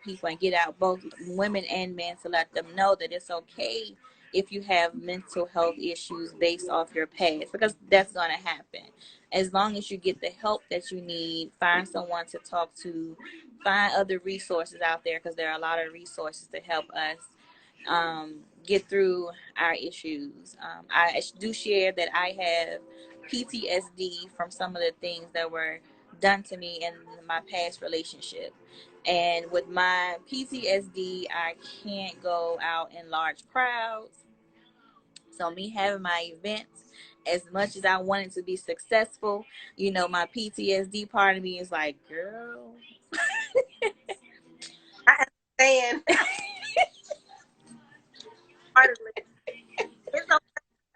people and get out both women and men to let them know that it's okay if you have mental health issues based off your past, because that's going to happen. As long as you get the help that you need, find someone to talk to, find other resources out there, because there are a lot of resources to help us get through our issues. I do share that I have PTSD from some of the things that were done to me in my past relationship. And with my PTSD, I can't go out in large crowds. So me having my events, as much as I wanted to be successful, my PTSD part of me is like, girl. I understand. Hardly. It's okay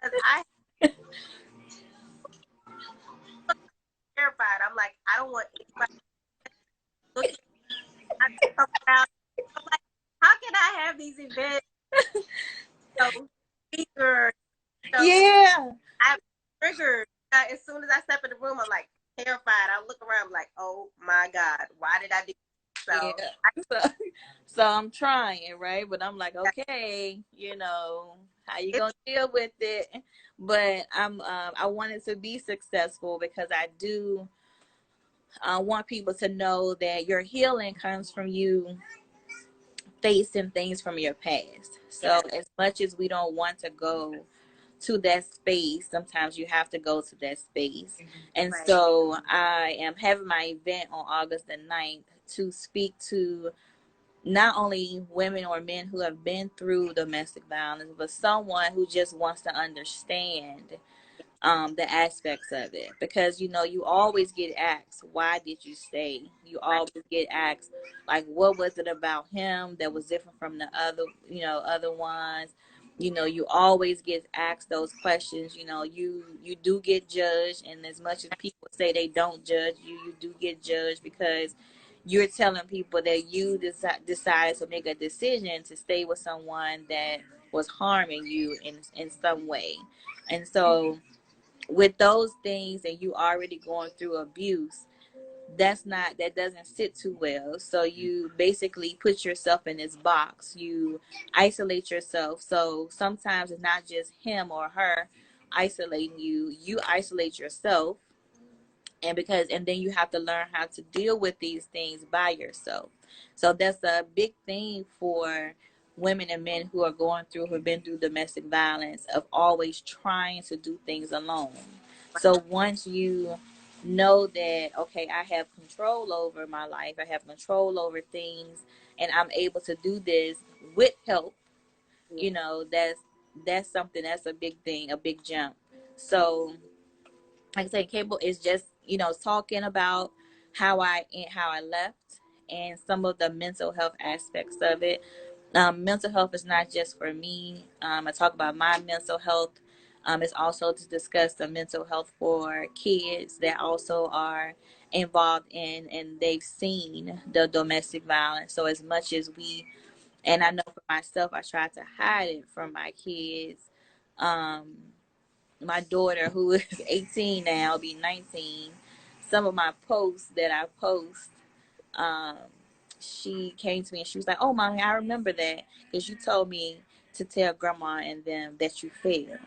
because I terrified. I'm like, I don't want anybody looking at me. Come around. I'm like, how can I have these events? Speakers. Yeah. I'm triggered. As soon as I step in the room, I'm like terrified. I look around, I'm like, oh my God, why did I do this? So, Yeah. So I'm trying, right? But I'm like, okay, how you gonna deal with it? But I wanted to be successful because I do want people to know that your healing comes from you facing things from your past. So as much as we don't want to go to that space, sometimes you have to go to that space. And so I am having my event on August the 9th to speak to not only women or men who have been through domestic violence, but someone who just wants to understand the aspects of it. Because you always get asked, why did you stay? You always get asked, like, what was it about him that was different from the other ones? You always get asked those questions. You do get judged, and as much as people say they don't judge you, you do get judged because you're telling people that you decided to make a decision to stay with someone that was harming you in some way. And so with those things, and you already going through abuse, that doesn't sit too well. So you basically put yourself in this box, you isolate yourself. So sometimes it's not just him or her isolating you, you isolate yourself. And then you have to learn how to deal with these things by yourself. So that's a big thing for women and men who've been through domestic violence, of always trying to do things alone. So once you know that, okay, I have control over my life, I have control over things, and I'm able to do this with help, that's something, that's a big thing, a big jump. So like I said, cable is just talking about how I left, and some of the mental health aspects of it. Mental health is not just for me. I talk about my mental health. It's also to discuss the mental health for kids that also are involved in, and they've seen the domestic violence. So as much as and I know for myself, I try to hide it from my kids. Um, my daughter, who is 18 now, be 19, some of my posts that I post, um, she came to me and she was like, "Oh, mommy, I remember that because you told me to tell grandma and them that you fell."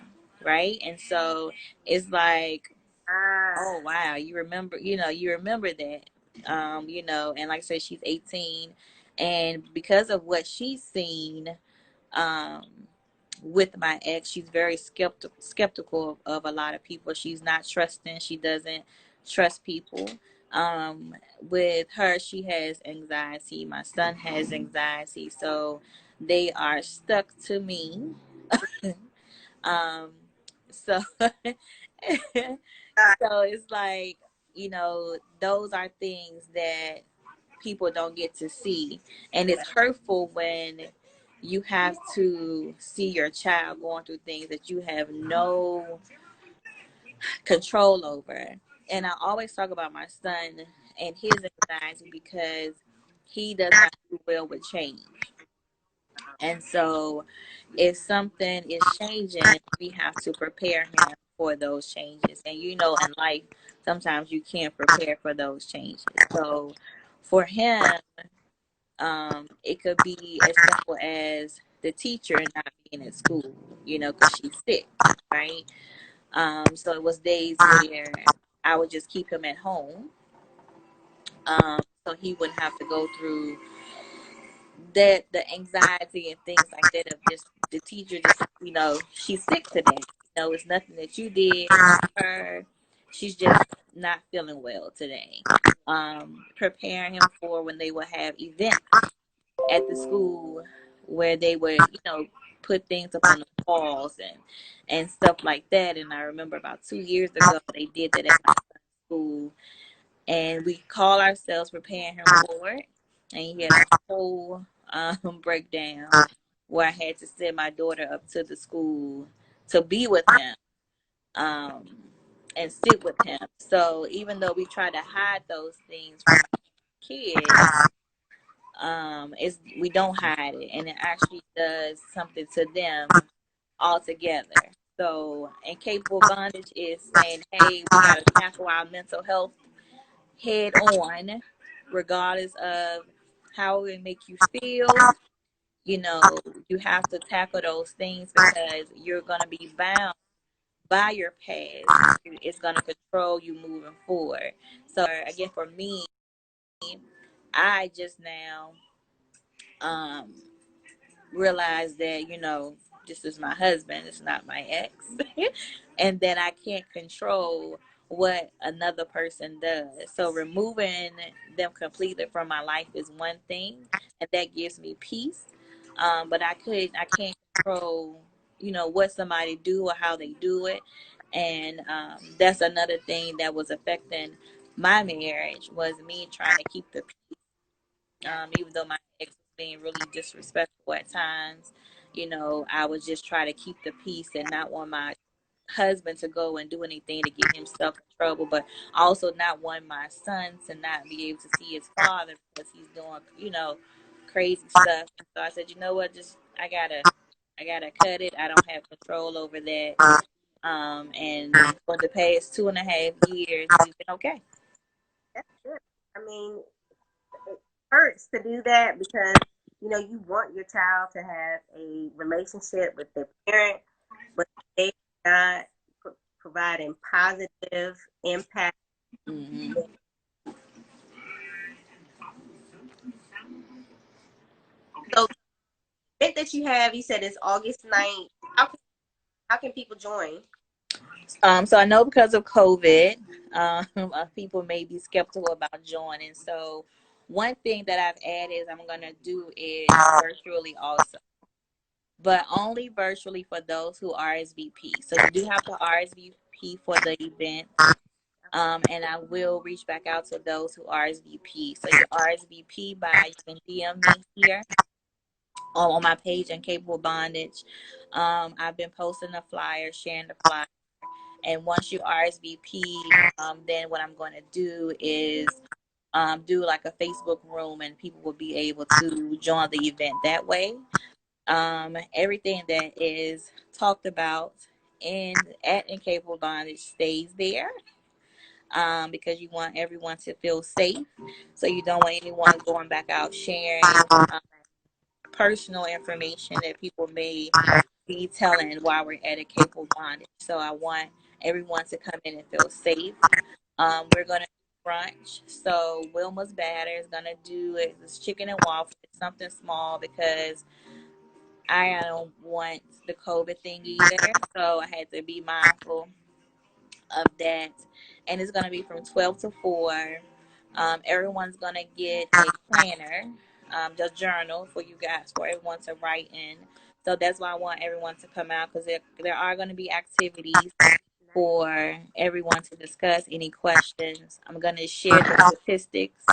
Right? And so it's like, oh, wow, you remember that. And like I said, she's 18. And because of what she's seen, um, with my ex, she's very skeptical of a lot of people. She's not trusting. She doesn't trust people. With her, she has anxiety. My son has anxiety, so they are stuck to me. um, so, so it's like, those are things that people don't get to see, and it's hurtful when you have to see your child going through things that you have no control over. And I always talk about my son and his anxiety because he does not do well with change. And so if something is changing, we have to prepare him for those changes. And in life, sometimes you can't prepare for those changes. So for him, It could be as simple as the teacher not being at school, because she's sick, right? So it was days where I would just keep him at home, so he wouldn't have to go through that, the anxiety and things like that of just the teacher just, she's sick today. It's nothing that you did to her. She's just not feeling well today. Preparing him for when they will have events at the school where they would, put things up on the walls and stuff like that. And I remember about 2 years ago they did that at my school, and we call ourselves preparing him for it. And he had a whole breakdown where I had to send my daughter up to the school to be with him, um, and sit with him. So even though we try to hide those things from our kids, it's, we don't hide it, and it actually does something to them altogether. So, and capable bondage is saying, hey, we got to tackle our mental health head on, regardless of how it make you feel. You know, you have to tackle those things because you're gonna be bound by your past. It's gonna control you moving forward. So again, for me, I just now um realize that, this is my husband, it's not my ex, and that I can't control what another person does. So removing them completely from my life is one thing, and that gives me peace. But I can't control, what somebody do or how they do it, and that's another thing that was affecting my marriage, was me trying to keep the even though my ex was being really disrespectful at times, I would just try to keep the peace and not want my husband to go and do anything to get himself in trouble, but also not want my son to not be able to see his father because he's doing, crazy stuff. And so I said, you know what, just I gotta cut it. I don't have control over that. And for the past 2.5 years, we've been okay. That's good. I mean, it hurts to do that because you want your child to have a relationship with their parent, but they are not providing positive impact. Hmm. So the event that you have, you said it's August 9th. How can people join? So I know because of COVID, people may be skeptical about joining. So one thing that I've added is I'm gonna do it virtually also, but only virtually for those who RSVP. So you do have to RSVP for the event. And I will reach back out to those who RSVP. So you RSVP by, you can DM me here on my page on Capable Bondage. I've been posting the flyer, sharing the flyer. And once you RSVP, then what I'm going to do is do like a Facebook room, and people will be able to join the event that way. Everything that is talked about at Incapable Bondage stays there, because you want everyone to feel safe. So you don't want anyone going back out sharing personal information that people may be telling while we're at a Capable Bondage. So I want everyone to come in and feel safe. We're gonna do brunch. So Wilma's batter is gonna do it. This chicken and waffle. It's something small because I don't want the COVID thing either. So I had to be mindful of that. And it's gonna be from 12 to 4. Everyone's gonna get a planner, the journal for you guys, for everyone to write in. So that's why I want everyone to come out, because there are going to be activities for everyone to discuss any questions. I'm going to share the statistics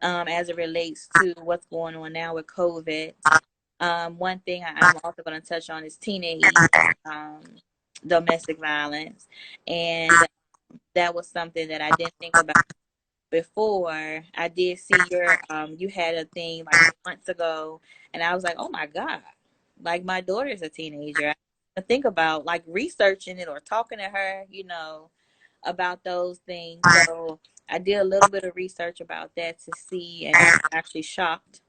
as it relates to what's going on now with COVID. One thing I'm also going to touch on is teenage um, domestic violence. And that was something that I didn't think about before. I did see you had a thing like months ago, and I was like, oh my God, like my daughter's a teenager. I think about like researching it or talking to her, about those things. So I did a little bit of research about that to see, and I was actually shocked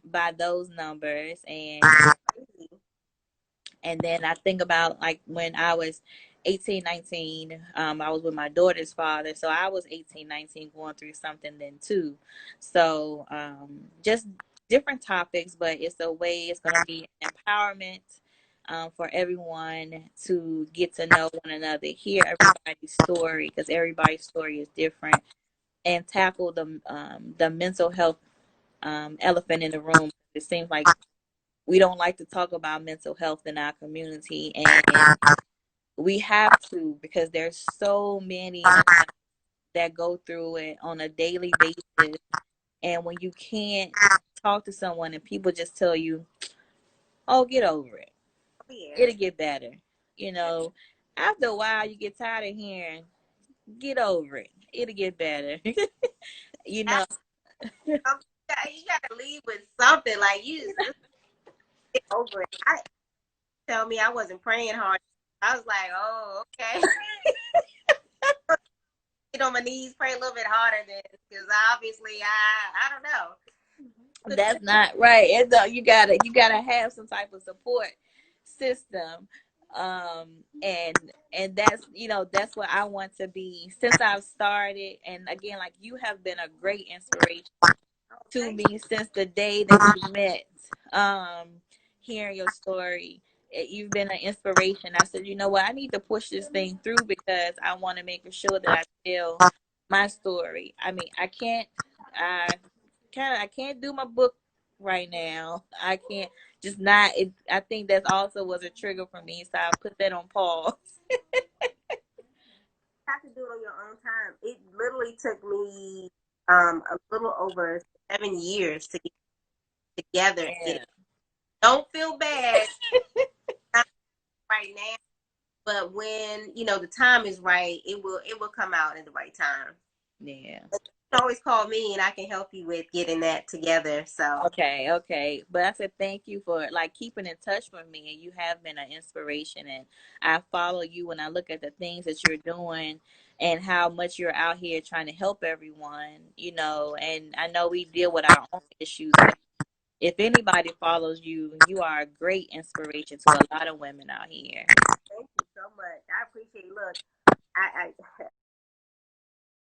by those numbers. And then I think about like when I was 18, 19, I was with my daughter's father. So I was 18, 19, going through something then too. So just different topics, but it's a way, it's going to be empowerment for everyone to get to know one another, hear everybody's story, because everybody's story is different, and tackle the mental health elephant in the room. It seems like we don't like to talk about mental health in our community, and we have to, because there's so many that go through it on a daily basis. And when you can't talk to someone and people just tell you, oh, get over it, Yeah. it'll get better, you know, after a while you get tired of hearing, get over it, it'll get better. you know You gotta leave with something. Like you just get over it. I tell me I wasn't praying hard. I was like, oh, okay. Get on my knees, pray a little bit harder then, because obviously I don't know. that's not right. You gotta have some type of support system. And that's, that's what I want to be since I've started. And again, like, you have been a great inspiration to Thank me since the day that we met. um Hearing your story, you've been an inspiration. I said, you know what, I need to push this thing through, because I want to make sure that I tell my story. I mean, I I can't do my book right now. I can't, just not it, I think that also was a trigger for me, so I put that on pause. you have to do it on your own time. It literally took me a little over 7 years to get together and get Yeah. it. Don't feel bad right now, but when the time is right, it will come out in the right time. Yeah. You can always call me and I can help you with getting that together. So Okay, okay. But I said thank you for like keeping in touch with me, and you have been an inspiration, and I follow you when I look at the things that you're doing and how much you're out here trying to help everyone, and I know we deal with our own issues, but if anybody follows you, you are a great inspiration to a lot of women out here.